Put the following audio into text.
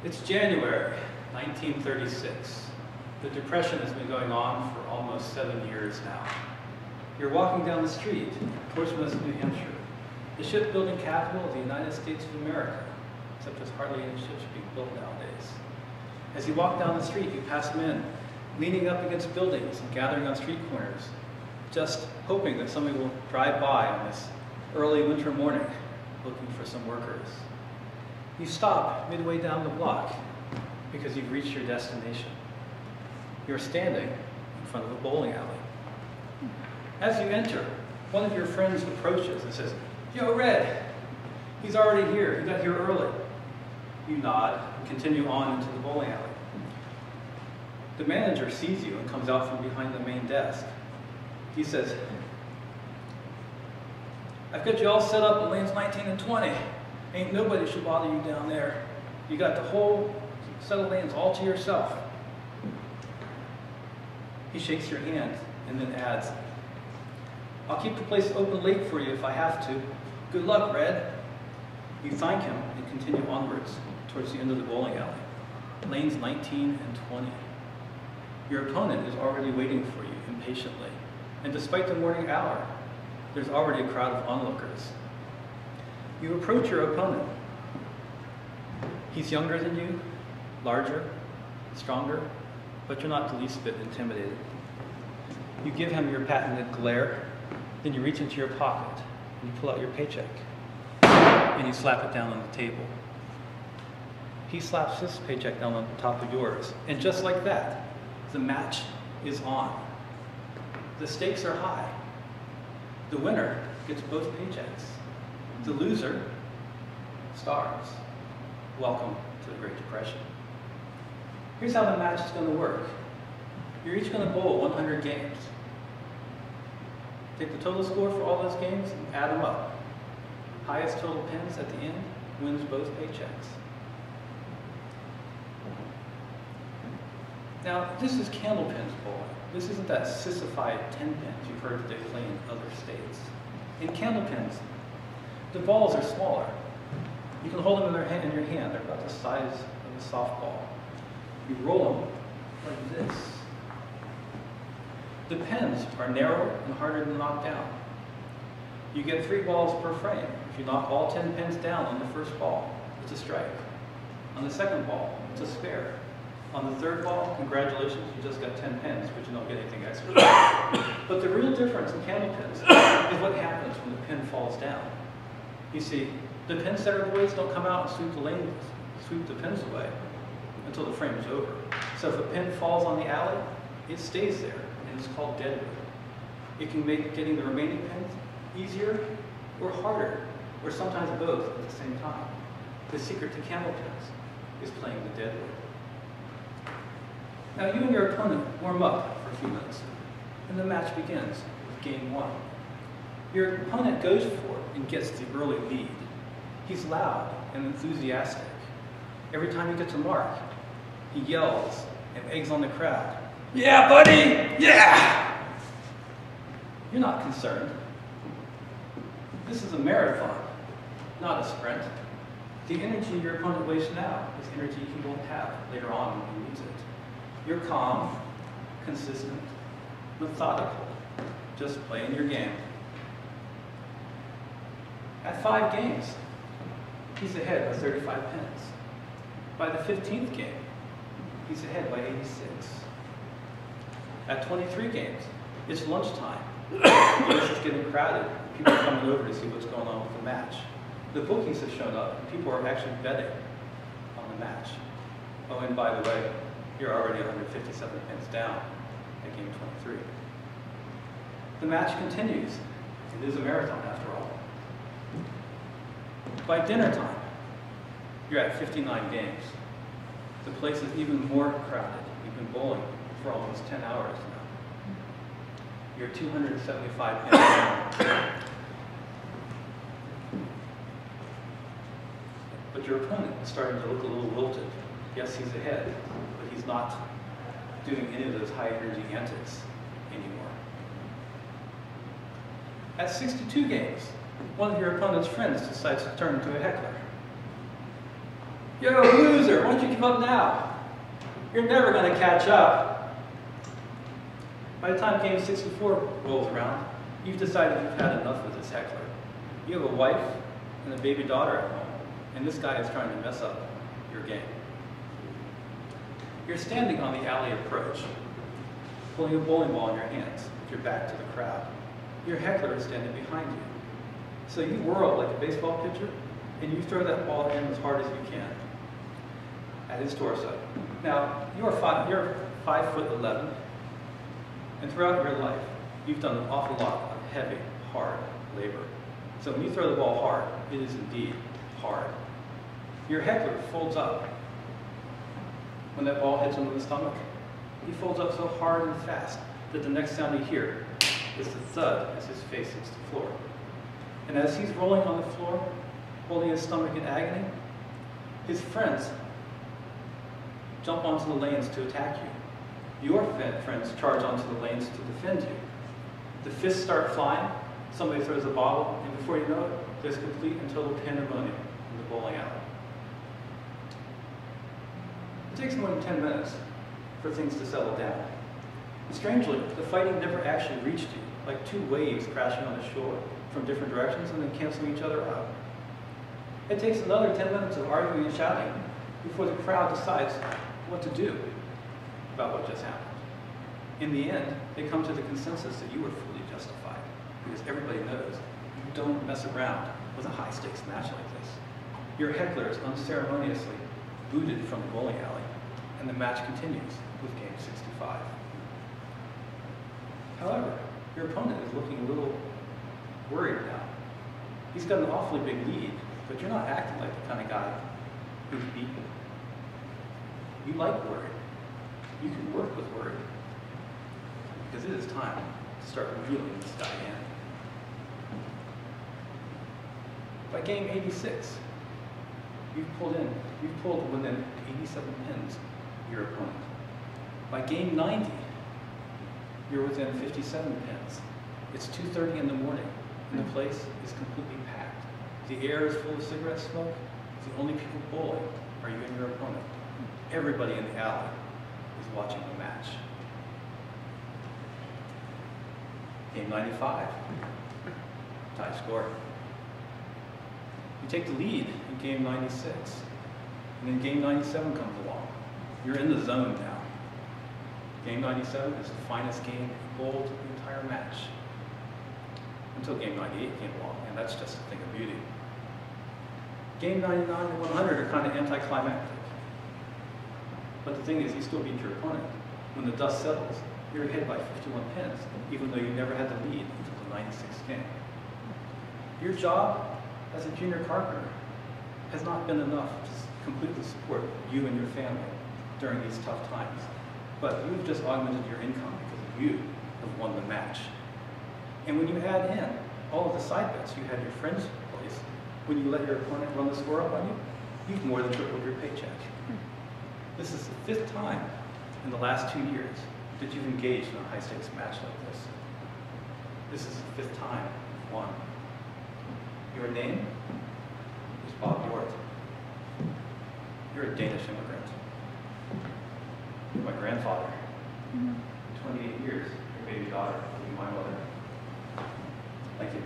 It's January 1936. The Depression has been going on for almost 7 years now. You're walking down the street, Portsmouth, New Hampshire, the shipbuilding capital of the United States of America, except there's hardly any ships being built nowadays. As you walk down the street, you pass men leaning up against buildings and gathering on street corners, just hoping that somebody will drive by on this early winter morning looking for some workers. You stop midway down the block because you've reached your destination. You're standing in front of a bowling alley. As you enter, one of your friends approaches and says, "Yo, Red, he's already here. He got here early." You nod and continue on into the bowling alley. The manager sees you and comes out from behind the main desk. He says, "I've got you all set up in lanes 19 and 20. Ain't nobody should bother you down there. You got the whole set of lanes all to yourself." He shakes your hand and then adds, "I'll keep the place open late for you if I have to. Good luck, Red." You thank him and continue onwards towards the end of the bowling alley, lanes 19 and 20. Your opponent is already waiting for you impatiently, and despite the morning hour, there's already a crowd of onlookers. You approach your opponent. He's younger than you, larger, stronger, but you're not the least bit intimidated. You give him your patented glare, then you reach into your pocket and you pull out your paycheck and you slap it down on the table. He slaps his paycheck down on top of yours, and just like that, the match is on. The stakes are high. The winner gets both paychecks. The loser starves. Welcome to the Great Depression. Here's how the match is going to work. You're each going to bowl 100 games. Take the total score for all those games and add them up. Highest total pins at the end wins both paychecks. Now, this is candlepins bowling. This isn't that sissified 10 pins you've heard that they play in other states. In candlepins, the balls are smaller. You can hold them in your hand. They're about the size of a softball. You roll them like this. The pins are narrow and harder to knock down. You get 3 balls per frame. If you knock all 10 pins down on the first ball, it's a strike. On the second ball, it's a spare. On the third ball, congratulations, you just got 10 pins, but you don't get anything extra. But the real difference in candlepins is what happens when the pin falls down. You see, the pin setter boys don't come out and sweep the pins away until the frame is over. So if a pin falls on the alley, it stays there, and it's called deadwood. It can make getting the remaining pins easier or harder, or sometimes both at the same time. The secret to candlepins is playing the deadwood. Now you and your opponent warm up for a few minutes, and the match begins with game 1. Your opponent goes for it and gets the early lead. He's loud and enthusiastic. Every time he gets a mark, he yells and eggs on the crowd. "Yeah, buddy, yeah!" You're not concerned. This is a marathon, not a sprint. The energy your opponent wastes now is energy he won't have later on when he needs it. You're calm, consistent, methodical, just playing your game. At 5 games, he's ahead by 35 pins. By the 15th game, he's ahead by 86. At 23 games, it's lunchtime. The place is getting crowded. People are coming over to see what's going on with the match. The bookies have shown up, and people are actually betting on the match. Oh, and by the way, you're already 157 pins down at game 23. The match continues. It is a marathon after all. By dinner time, you're at 59 games. The place is even more crowded. You've been bowling for almost 10 hours now. You're 275 pins down. But your opponent is starting to look a little wilted. Yes, he's ahead, but he's not doing any of those high energy antics anymore. At 62 games, one of your opponent's friends decides to turn into a heckler. You're a loser. Why don't you give up now? You're never going to catch up. By the time game 64 rolls around, you've decided you've had enough of this heckler. You have a wife and a baby daughter at home, and this guy is trying to mess up your game. You're standing on the alley approach, holding a bowling ball in your hands with your back to the crowd. Your heckler is standing behind you. So you whirl like a baseball pitcher, and you throw that ball in as hard as you can at his torso. Now, you're 5'11", and throughout your life, you've done an awful lot of heavy, hard labor. So when you throw the ball hard, it is indeed hard. Your heckler folds up when that ball hits him in the stomach. He folds up so hard and fast that the next sound you hear is the thud as his face hits the floor. And as he's rolling on the floor, holding his stomach in agony, his friends jump onto the lanes to attack you. Your friends charge onto the lanes to defend you. The fists start flying, somebody throws a bottle, and before you know it, there's complete and total pandemonium in the bowling alley. It takes more than 10 minutes for things to settle down. And strangely, the fighting never actually reached you, like two waves crashing on the shore from different directions and then canceling each other out. It takes another 10 minutes of arguing and shouting before the crowd decides what to do about what just happened. In the end, they come to the consensus that you were fully justified, because everybody knows you don't mess around with a high-stakes match like this. Your heckler is unceremoniously booted from the bowling alley, and the match continues with game 65. However, your opponent is looking a little worried now. He's got an awfully big lead, but you're not acting like the kind of guy who's beaten. You like worry. You can work with worry, because it is time to start reeling this guy in. By game 86, you've pulled within 87 pins of your opponent. By game 90, you're within 57 pins. It's 2:30 in the morning, and the place is completely packed. The air is full of cigarette smoke. The only people bowling are you and your opponent. Everybody in the alley is watching the match. Game 95, tie score. You take the lead in game 96, and then game 97 comes along. You're in the zone now. Game 97 is the finest game bowled the entire match, until game 98 came along, and that's just a thing of beauty. Game 99 and 100 are kind of anticlimactic. But the thing is, you still beat your opponent. When the dust settles, you're ahead by 51 pins, even though you never had the lead until the 96th game. Your job as a junior carpenter has not been enough to completely support you and your family during these tough times. But you've just augmented your income because you have won the match. And when you add in all of the side bets you had your friends place, when you let your opponent run the score up on you, you've more than tripled your paycheck. This is the 5th time in the last 2 years that you've engaged in a high-stakes match like this. This is the 5th time you've won. Your name is Bob Dort. You're a Danish immigrant. You're my grandfather. 28 years, your baby daughter will be my mother. Thank you.